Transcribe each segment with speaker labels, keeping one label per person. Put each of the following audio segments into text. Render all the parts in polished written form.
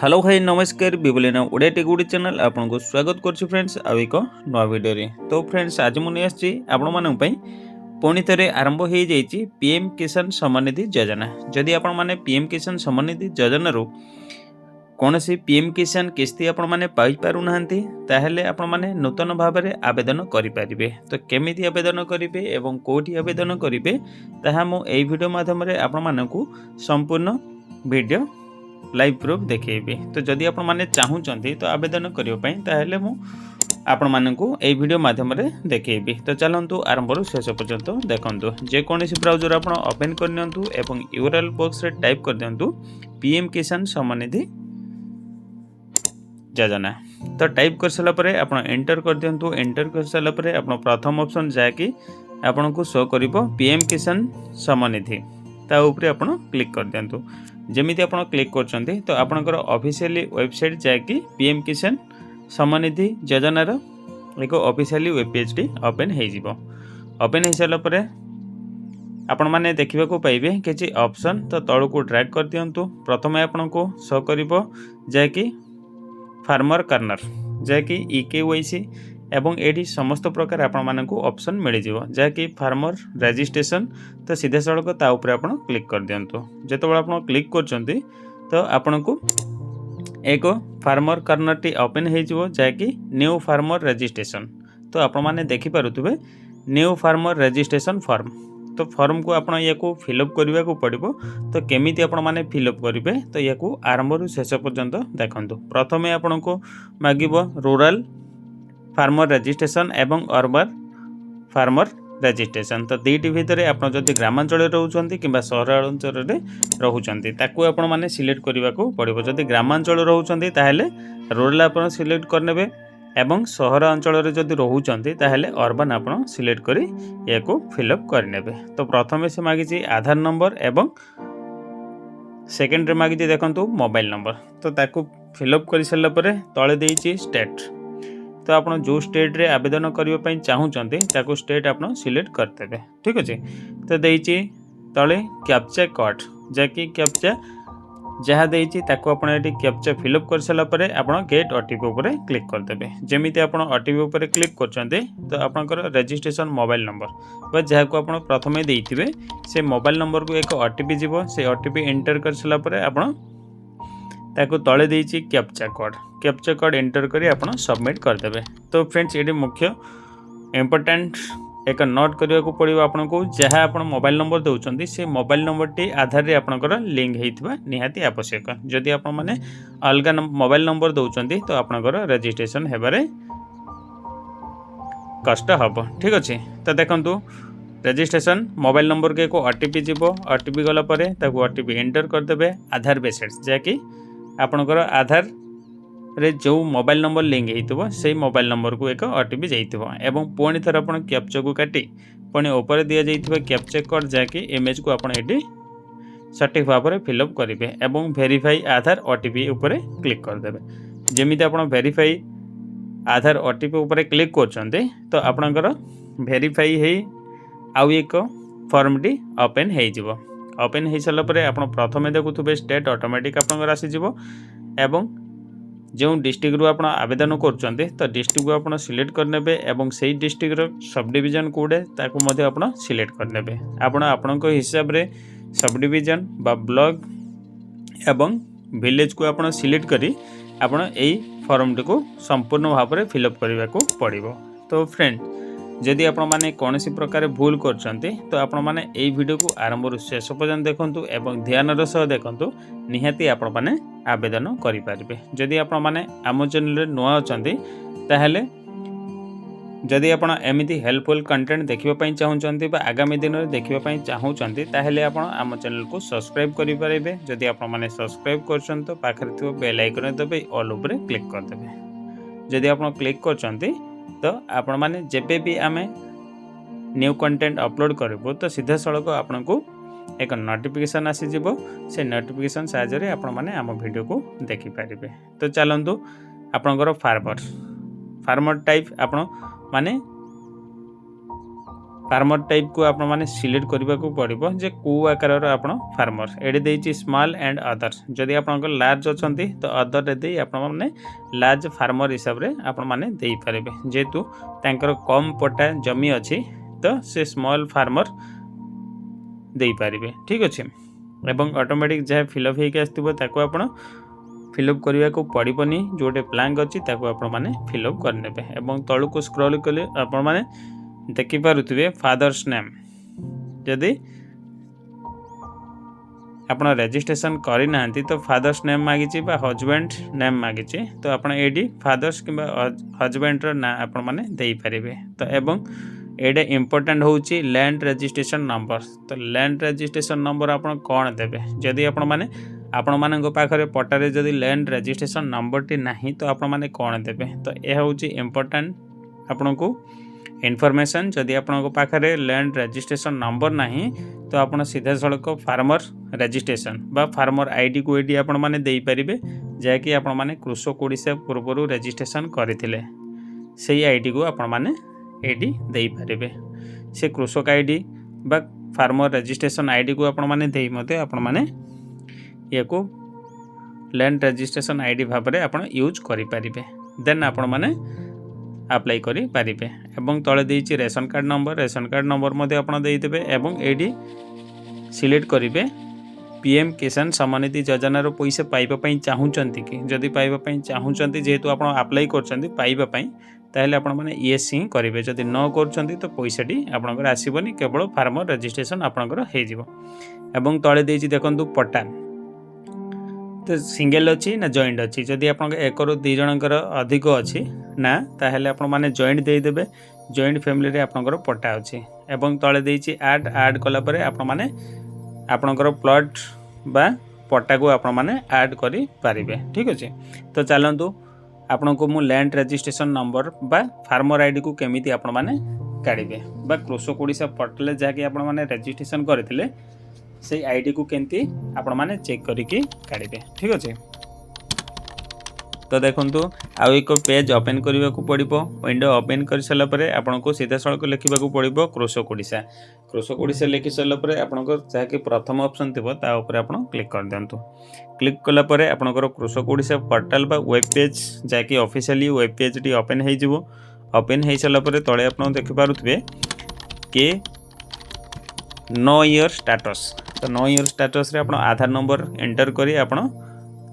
Speaker 1: Hello भाई नमस्कार बिबलिना Odia take गुडी channel आपको स्वागत करछु फ्रेंड्स आ एक नवा वीडियो रे। तो फ्रेंड्स आज मु नै आछि आपण मानन पई पुणी थरे आरंभ हो जाइए पीएम किसान सम्मान निधि योजना। जदि आपण माने पीएम किसान सम्मान निधि योजना रो कौन सी पीएम किसान किस्ती आपण माने पाई पारु नाहंती ताहेले आपण माने नूतन भाव में आवेदन करें। तो केमिति आवेदन करेंगे एवं कोठी आवेदन करेंगे ताहा मु एई वीडियो माध्यम रे आपण मानकु संपूर्ण वीडियो लाइव प्रूफ देखेबी। तो जदि आपण माने चाहूचंती तो आवेदन करियो पई ताहेले मु आपण मानकु एई वीडियो माध्यम रे देखेबी। तो चलंतु आरंभ रु शेष पर्यंत देखंतु। जे कोनोसी ब्राउजर आपण ओपन करनियंतु एवं यूआरएल बॉक्स रे टाइप कर दियंतु पीएम किसान सम्मान निधि योजना। तो टाइप कर सारा परे आपण एंटर कर दियंतु। एंटर कर सारा परे आपण प्रथम ऑप्शन जाकी आपण को शो करिवो पीएम किसान सम्मान निधि ता ऊपर आपण क्लिक कर दियंतु। जमिति आपण क्लिक करछंती तो आपणकर ऑफिशियली वेबसाइट जाकी पीएम किसान सम्मान निधि योजनार एक ऑफिशियली वेब पेज टी ओपन हो जिवो। ओपन हो सारा परे आपण माने देखिबा को पाइबे किछि ऑप्शन। तो तळ को ड्रैग कर दियंतु। प्रथमे आपण को शो करिवो जाकी फार्मर कर्नर जाकी इकेवाईसी एवं एडी समस्त प्रकार आपण मानकु ऑप्शन मिल जिवो जाकी फार्मर रजिस्ट्रेशन। तो सीधा सड़क ता ऊपर आपण क्लिक कर दियंतु। जेतबेला आपण क्लिक करचंती तो आपण को एक फार्मर कर्नर टी ओपन हो जिवो जाकी न्यू फार्मर रजिस्ट्रेशन। तो आपण माने देखि पारुथबे न्यू फार्मर रजिस्ट्रेशन फॉर्म। तो फॉर्म को आपण याकू फिलअप करबा को पड़िबो। तो केमिति आपण माने फिलअप करिवे तो याकू आरंभ रु शेष पर्यंत देखंतु। प्रथमे आपण को मागिबो रूरल फार्मर रजिस्ट्रेशन एवं अर्बन फार्मर रजिस्ट्रेशन। तो दुईटी भितर आप जदि ग्रामांचल रोचंती कि सहरांचल रोचंती ताकू आपण माने सिलेक्ट करने को पड़ो। जदि ग्रामांचल रोचंती ताहेले रूरल आप सिलेक्ट करने एवं सहरांचल जदि रोचंती ताहेले अर्बन आप सिलेक्ट करी याको फिलअप करने। तो प्रथमे से मागिची आधार नंबर एवं सेकेंड रे मागिची देखंतु मोबाइल नंबर। तो ताकू फिलअप कर सारा पर तले देइची स्टेट। तो आप जो स्टेट रे आवेदन करने चाहूँगी ताको स्टेट आप सिलेक्ट करते। ठीक अच्छे। तो देइची तले कैप्चा कोड जैकि कैप्चा जहाँ देइची ताको आपण एटी कैप्चा फिलअप कर सारा पर आप गेट ओटीपी उपर क्लिक करदे। जमीती आप ओटीपी उपर क्लिक करछंते तो आपनकर रजिस्ट्रेशन मोबाइल नंबर बा जहाँ को आप प्रथमे देइथिबे से मोबाइल नंबर को एक ओटीपी जीवो। से ओटीपी एंटर कर सारा पर आपण ताको तले देइची कैप्चा कोड एंटर करी आपण सबमिट करदेबे। तो फ्रेंड्स ये मुख्य इम्पोर्टेंट एक नोट करने को पड़ो आपन को जहाँ आप मोबाइल नंबर दौरान से मोबाइल नंबर टी आधार रे आपनकर लिंक होइथिबा निहाती आवश्यक। जदि आप माने अलग मोबाइल नंबर दौरान तो आपनकर रजिस्ट्रेशन हेबारे कष्ट हबो। ठीक अच्छे। तो देखंतु रजिस्ट्रेशन मोबाइल नंबर के एक ओटीपी जीवो। ओटीपी गला परे ताको ओटीपी एंटर करदेबे आधार बेसिस जैकि आपनकर आधार रे जो मोबाइल नंबर लिंक होइतबो से मोबाइल नंबर को एक ओटीपी जाइतबो एवं पुणी थर आपण कैप्चा को काटी पुणी ऊपर दिया जाइतबो कैप्चा कोड जाके इमेज को आपण एटी सटीक भाव में फिलअप करेंगे एवं वेरीफाई आधार ओटीपी ऊपर क्लिक करदेबे। जमीती आपण वेरीफाई आधार ओटीपी ऊपर क्लिक करछन्ते तो आपणकर वेरीफाई हे आउ एक फॉर्म टी ओपन हो जिवो। ओपन हो सारा पर आप प्रथमे देखुथुबे स्टेट ऑटोमेटिक आपणकर आसी जिवो एवं जो डिस्ट्रिक्ट रू आप आवेदन करछन्ते तो डिस्ट्रिक्ट को आप सिलेक्ट करने एवं से डिस्ट्रिक्ट सब डिविजन कोड ताकू मध्य आप सिलेक्ट करने। आपण हिसाब रे सब डिविजन बा ब्लॉक एवं विलेज को आप सिलेक्ट करी आपण एई फॉर्म को संपूर्ण भाव में फिलअप करने को पड़ो। तो फ्रेंड जदि आपण माने कौन सी प्रकार भूल करछन्ते तो आपण माने एई वीडियो को आरंभ रु शेष पर्यंत देखंतु एवं ध्यान सह देखंतु निहाती आपण माने आवेदन करि पारिबे। जदि आपण माने आम चैनल रे नुआ अछन्ते ताहेले जदि आपण एमिति हेल्पफुल कंटेंट देखिबा पई चाहूचन्ते बा आगामी दिन रे देखिबा पई चाहूचन्ते ताहेले आपण आम चैनल को सब्सक्राइब करि पारिबे। जदि आपण माने सब्सक्राइब करछन तो पाखरे थिबो बेल आइकन दबे ऑल ऊपर क्लिक कर देबे। जदि आपण क्लिक करछन्ते तो आपण माने जेबे भी आमे न्यू कंटेंट अपलोड करबो तो सीधा सड़क आपण को एक नोटिफिकेशन आसी जिवो। से नोटिफिकेशन साहाय्य रे आपण माने आम वीडियो को देखि पारिबे। तो चलंतु आपनकर फार्मर टाइप आपण माने फार्मर टाइप को आपण माने सिलेक्ट करबा को पड़िबो जे को आकार आपण फार्मर एडे देछि स्मॉल एंड अदर जदि आपण लार्ज अछंती तो अदर रे देई आपण माने लार्ज फार्मर हिसाब रे आपण माने देई पारेबे जेतु तांकर कम पट्टा जमी अछि तो से स्मॉल फार्मर देई पारिबे ठीक अछि एवं ऑटोमेटिक जे फिलअप हे के आस्तिबो ताको आपण फिलअप करबा को पड़िबोनी जोटे ब्लैंक अछि ताको आपण माने फिलअप करनेबे एवं तळु को स्क्रॉल कले आपण माने देखि पारुथिबे फादर्स नेम जदि आपण रजिस्ट्रेशन करि नांती तो फादर्स नेम मागिछि बा हस्बैंड नेम मागिछि तो आपण एडी फादर्स किबा हस्बैंड रो ना आपण माने देई परिबे तो एवं एडे इंपोर्टेंट होउछि लैंड रजिस्ट्रेशन नंबर तो लैंड रजिस्ट्रेशन नंबर आपण कोन देबे जदि आपण माने आपण मानक पाखरे पट्टारे जदि लैंड रजिस्ट्रेशन नंबर टी नाही तो आपण माने कोन देबे तो ए होउछि इंपोर्टेंट आपण को इनफॉरमेशन जदि आपण पाखरे लैंड रजिस्ट्रेशन नंबर नाही तो आपण सीधा सड़क फार्मर रजिस्ट्रेशन बा फार्मर आईडी को एडी आपण माने देई परिबे जे कि आपण माने कृषक ओडिसा पूर्वरु रजिस्ट्रेशन करथिले सेही आईडी को आपण माने एडी देई परिबे से कृषक आईडी बा फार्मर रजिस्ट्रेशन आईडी को आपण माने देई मते आपण माने याको लैंड रजिस्ट्रेशन आईडी भाबरे आपण यूज करि परिबे देन आपण माने अप्लाई करि पारिबे एवं तळे देछि रेशन कार्ड नंबर मध्ये आपण देई देबे एवं एडी सिलेक्ट करिवे पीएम किसान सम्मानिधि योजना रो पैसा पाइबा पई चाहुचंती कि जदि पाइबा पई चाहुचंती जेहेतु आपण अप्लाई करचंती पाइबा पई ताहले आपण माने यस ही करिवे जदि न करचंती तो पैसाटी आपनकर आसीबनी केवल फार्मर रजिस्ट्रेशन आपनकर हे जिवो एवं तळे देछि देखंतु पट्टा तो सिंगल अच्छी ना जॉइंट अच्छी जदि आप एक रु दु जनकर अधिक अच्छी ना ताहले आपण माने जॉइंट दे देबे जॉइंट फैमिली रे आपनकर पट्टा अच्छी एवं तळे देछि ऐड कला परे आपण माने आपनकर प्लॉट बा पट्टा को आपण माने ऐड करि पारिबे ठीक अछि तो चलंतु आपण को मु लैंड रजिस्ट्रेशन नंबर बा फार्मर आईडी को केमिति आपण माने काढिबे बा कृषक ओडिसा पोर्टल जाके आपण माने रजिस्ट्रेशन करथिले से आईडी को केंती आपण माने चेक करिकी काढिबे ठीक अछि तो देखंतु आ एक पेज ओपन करबा को पड़िबो विंडो ओपन कर सला परे आपण को सीधा सळक लिखिबा को पड़िबो कृषक ओडिसा लिखि सला परे आपण को जा कि प्रथम ऑप्शन थिबो ता ऊपर आपण क्लिक कर देंतु क्लिक कला परे आपण को कृषक ओडिसा पोर्टल बा वेब पेज जा कि ऑफिशियली वेब पेज टी ओपन हे जिवो ओपन हे सला परे तळे आपण देखि पारुथबे के नो ईयर स्टेटस तो नो ईयर स्टेटस रे आपण आधार नंबर एंटर करी आपण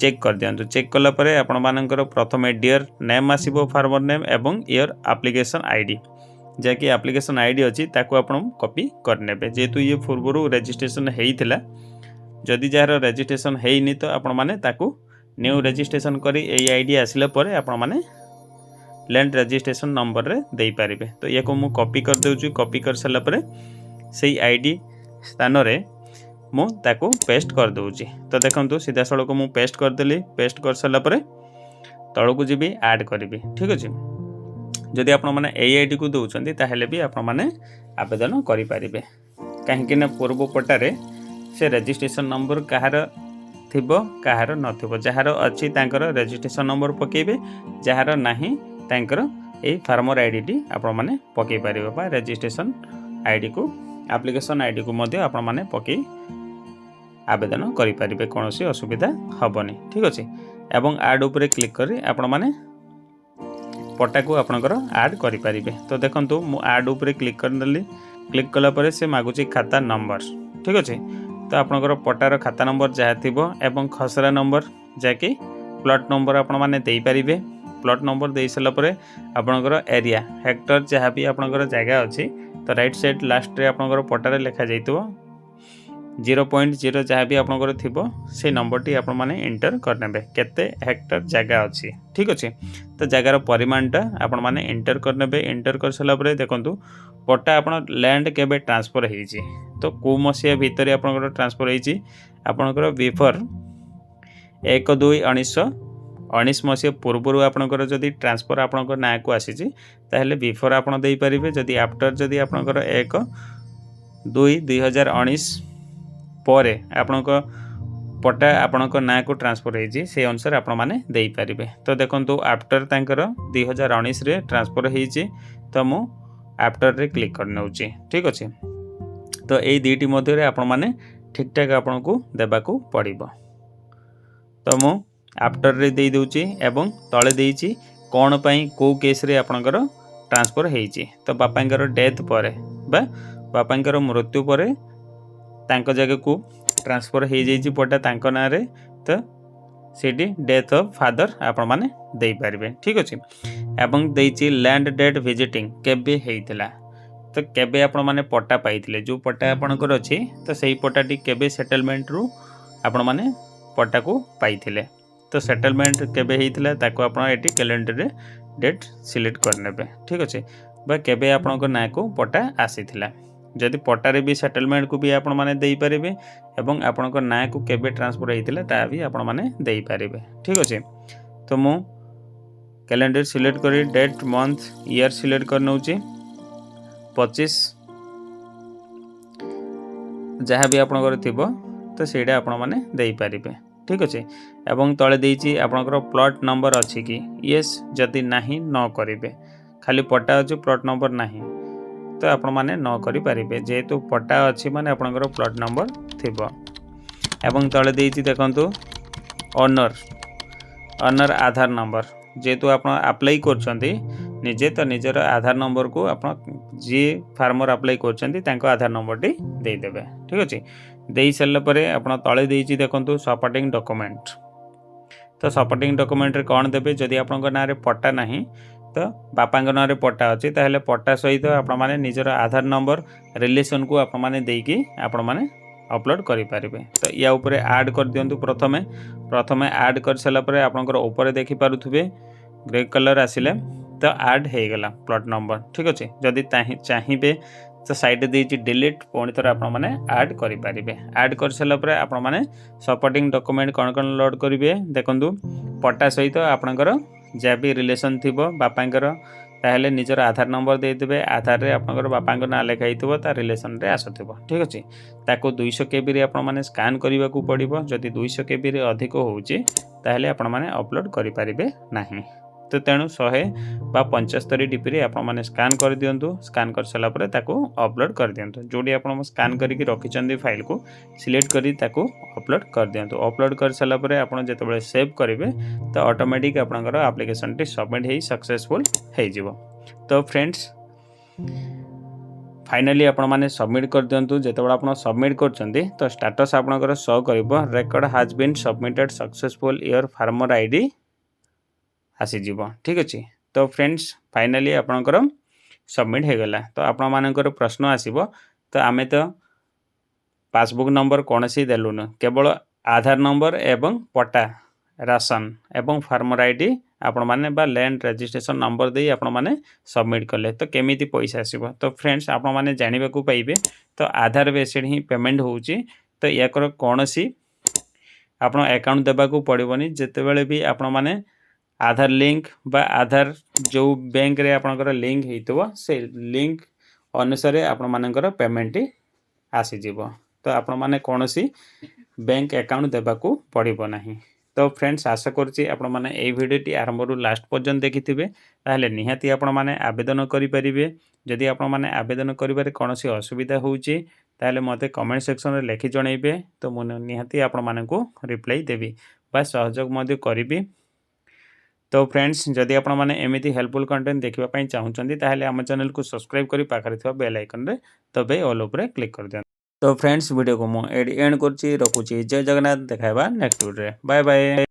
Speaker 1: चेक कर दियंतु चेक कला परे आपण मानकर प्रथम डियर नेम आसीबो फार्मर नेम एवं ईयर एप्लिकेशन आईडी जे कि एप्लिकेशन आईडी अछि ताको आपण कॉपी कर नेबे जेतु ये पूर्वरु रजिस्ट्रेशन हेइथिला जदि जार रजिस्ट्रेशन हेइनी तो आपण माने ताको न्यू रजिस्ट्रेशन करी एई आईडी आसिला परे आपण माने लैंड रजिस्ट्रेशन नंबर रे देई पारिबे तो याको मु कॉपी कर देउछु कॉपी कर सला परे सेही आईडी स्थान रे मु ताको पेस्ट कर दूची तो देखंतु सीधा सड़क मु पेस्ट कर देली पेस्ट कर सला परे तळको जीबी ऐड करबी ठीक अछि जदि आपण माने एआईडी को दोउछंती ताहेले भी आपण माने आवेदन करि पारिबे काहे कि ना पूर्व पट्टारे से रजिस्ट्रेशन नंबर कहार थिबो कहार नथिबो जहार अछि तांकर रजिस्ट्रेशन नंबर पकेबे जहार नाही तांकर ए फार्मर आईडी टी आपण माने पके पारिबे बा रजिस्ट्रेशन आईडी को एप्लिकेशन आईडी को मध्य आपण माने पके आवेदन करि पारिबे कोनोसी असुविधा हबनी ठीक अछि एवं ऐड ऊपर क्लिक करी आपण माने पट्टा को आपनकर ऐड करि पारिबे तो देखंतु मु ऐड ऊपर क्लिक कर देली क्लिक कला परे से मागुची खाता नंबर ठीक अछि तो आपनकर पट्टार खाता नंबर जहा थिबो एवं खसरा नंबर जाकी प्लॉट नंबर आपण माने देई पारिबे प्लॉट नंबर देई सला परे आपनकर एरिया हेक्टर जहा भी आपनकर जगह अछि तो राइट साइड लास्ट रे आपनकर पट्टारे लिखा जाइतो 0.0 जहाँ भी आपनकर थिबो से नंबर टी आपण माने एंटर करनेबे केते हेक्टर जगह अछि ठीक अछि तो जगार परिमाणटा आपण माने एंटर करनेबे एंटर कर सला परे देखंतु पट्टा आपण लैंड केबे ट्रांसफर हेछि तो को मसिया भीतर आपनकर ट्रांसफर हेछि आपनकर बिफोर 1/2/1919 मसिया पूर्वरु आपनकर जदी ट्रांसफर आपनकर ना को आसीछि ताहेले बिफोर आपण देई परिबे जदी आफ्टर जदी आपनकर 1/2/2019 परे आपनक पट्टा आपनक ना को ट्रांसफर हेछि से अनुसार आपण माने देई परिबे तो देखंतु आफ्टर तांकर 2019 रे ट्रांसफर हेछि तो मु आफ्टर रे क्लिक कर नउची ठीक अछि। तो यही दुईटी मध्य आपण मैंने ठीक ठाक आपण को देबाकू पड़िबो। तो मु आफ्टर रे दे दूची एवं तले देइची कौन पाई को केस रे आपणकर ट्रांसफर हेइची। तो बापांकर डेथ पर बा बापांकर मृत्यु पर तांको जगह को ट्रांसफर हो जाइए पटा तांको ना रे। तो सीडी डेथ ऑफ फादर आपण माने दे पारिबे ठीक अछि। एवं देइची लैंड डेट विजिटिंग केबे हेइतला। तो केबे आपण माने पट्टा पाइथिले जो पट्टा आपणकर अछि तो सही पट्टाटी केबे सेटलमेंट रु आपण माने पट्टा को पाइथिले। तो सेटलमेंट केबे हेइथिला ताको आपण एटी कैलेंडर रे डेट सिलेक्ट करनेबे ठीक अछि। बा केबे आपणकर ना को पट्टा आसीथिला जदि पट्टारे भी सेटलमेंट को भी आपण माने देई पारिबे एवं आपणकर ना को केबे ट्रांसफर हेइथिला ता भी आपण माने देई पारिबे ठीक अछि। तो मु कैलेंडर सिलेक्ट करी डेट मंथ ईयर सिलेक्ट कर नउची 25 जहाँ भी आपणकर थिबो तो सेटा आपण माने देई पारिबे ठीक अछि। एवं तळे देइची आपणकर प्लॉट नंबर अछि कि यस जदि नाही न करिवे खाली पट्टा अछि प्लॉट नंबर नाही तो आपण माने न करि पारिबे जेहेतु पट्टा अछि माने आपणकर प्लॉट नंबर थिबो। एवं तळे देइची देखंतु ओनर आधार नंबर जेहेतु आपण अप्लाई करछंती निजे तो निजर आधार नंबर को आपण जे फार्मर अप्लाई करछंती तांको आधार नंबर टी दे देबे ठीक अछि। देई सल्ला परे आपण तळे देइची देखंतु सपोर्टिंग डॉक्यूमेंट। तो सपोर्टिंग डॉक्यूमेंट रे कोन देबे जदि आपणकर ना रे पट्टा नाही तो बापांग ना रे पट्टा अछि ताहले पट्टा सहित आपण माने निजर आधार नंबर रिलेशन को आपण माने देकी आपण माने अपलोड करि पारिबे। तो या ऊपर ऐड कर दियंतु प्रथमे ऐड कर सला परे आपनकर ऊपर देखि पारुथबे ग्रे कलर आसिले तो ऐड हे गेला प्लॉट नंबर ठीक अछि। जदि चाहिबे तो साइड देइची डिलीट पुणी थोर आपण माने ऐड करि पारिबे। ऐड कर सला परे आपण माने सपोर्टिंग डॉक्यूमेंट कोन लोड करिवे देखंतु पट्टा सहित आपनकर जे भी रिलेशन थिबो बापांकर ताहले निजर आधार नंबर दे देबे। आधार रे आपनकर बापांकर ना लेखा हितबो ता रिलेशन रे आसथिबो ठीक अछि। ताको 200 केबी रे आपण माने स्कैन करिवा को पड़िबो जदि 200 केबी रे अधिक होउची ताहले आपण माने अपलोड करि पारिबे नाही। तो तेणु 100 बा 75 डीपी रे आपण माने स्कैन कर दियंतु। स्कैन कर सला परे ताको अपलोड कर दियंतु। जोडी आपण स्कैन करिकि रखिचंदी फाइल को सिलेक्ट करी ताको अपलोड कर दियंतु। अपलोड कर सला परे आपण जेतेबेले सेव करिवे तो ऑटोमेटिक आपनकर एप्लीकेशन टी सबमिट हेई सक्सेसफुल हेई जिवो। तो फ्रेंड्स फाइनली आपण माने सबमिट कर दियंतु। जेतेबेले आपण सबमिट करचंदी तो स्टेटस आपनकर शो करिवो record has been submitted successful your farmer ID आसी जीवो ठीक अछि। तो फ्रेंड्स फाइनली आपनकर सबमिट हे गला। तो आपण मानकर प्रश्न आसीबो तो आमे तो पासबुक नंबर कोनसी देलुन केवल आधार नंबर एवं पट्टा राशन एवं फार्मर आईडी आपण माने बा लैंड रजिस्ट्रेशन नंबर दे आपण माने सबमिट कले तो केमिति पैसा आसीबो। तो फ्रेंड्स आपण माने जानिबा को पाइबे तो आधार बेस्ड ही पेमेंट होउची। तो याकर कोनसी आपण अकाउंट देबा को पड़िबोनी जेतेबेले भी आपण माने आधार लिंक बा आधार जो बैंक रे आपनकर लिंक हेइतबो से लिंक अनुसार आपण मानकर पेमेंट आसी जीवो। तो आपण माने कोनसी बैंक अकाउंट देबा को पड़िबो नाही। तो फ्रेंड्स आशा करछि आपण माने एई भिडियोटी आरंभ रु लास्ट पर्यंत देखिथिबे ताहले निहाती आपण माने आवेदन करि परिबे। जदि आपण माने आवेदन करिबारे कोनसी असुविधा होउची ताहले मते कमेंट सेक्शन रे लेखि जणाइबे तो मु निहाती आपण माने को रिप्लाई देबी बा सहयोग मध्ये करिबी। तो फ्रेंड्स जदि आपण माने एमिति हेल्पफुल कंटेंट देखिबा पई चाहुचंदी ताहले हम चैनल को सब्सक्राइब करी पाखरे थिबा बेल आइकन रे तबे ऑल ऊपर क्लिक कर दियन। तो फ्रेंड्स वीडियो को मु एंड करछि रखुछि। जय जगन्नाथ देखाइबा नेक्स्ट वीडियो रे बाय बाय।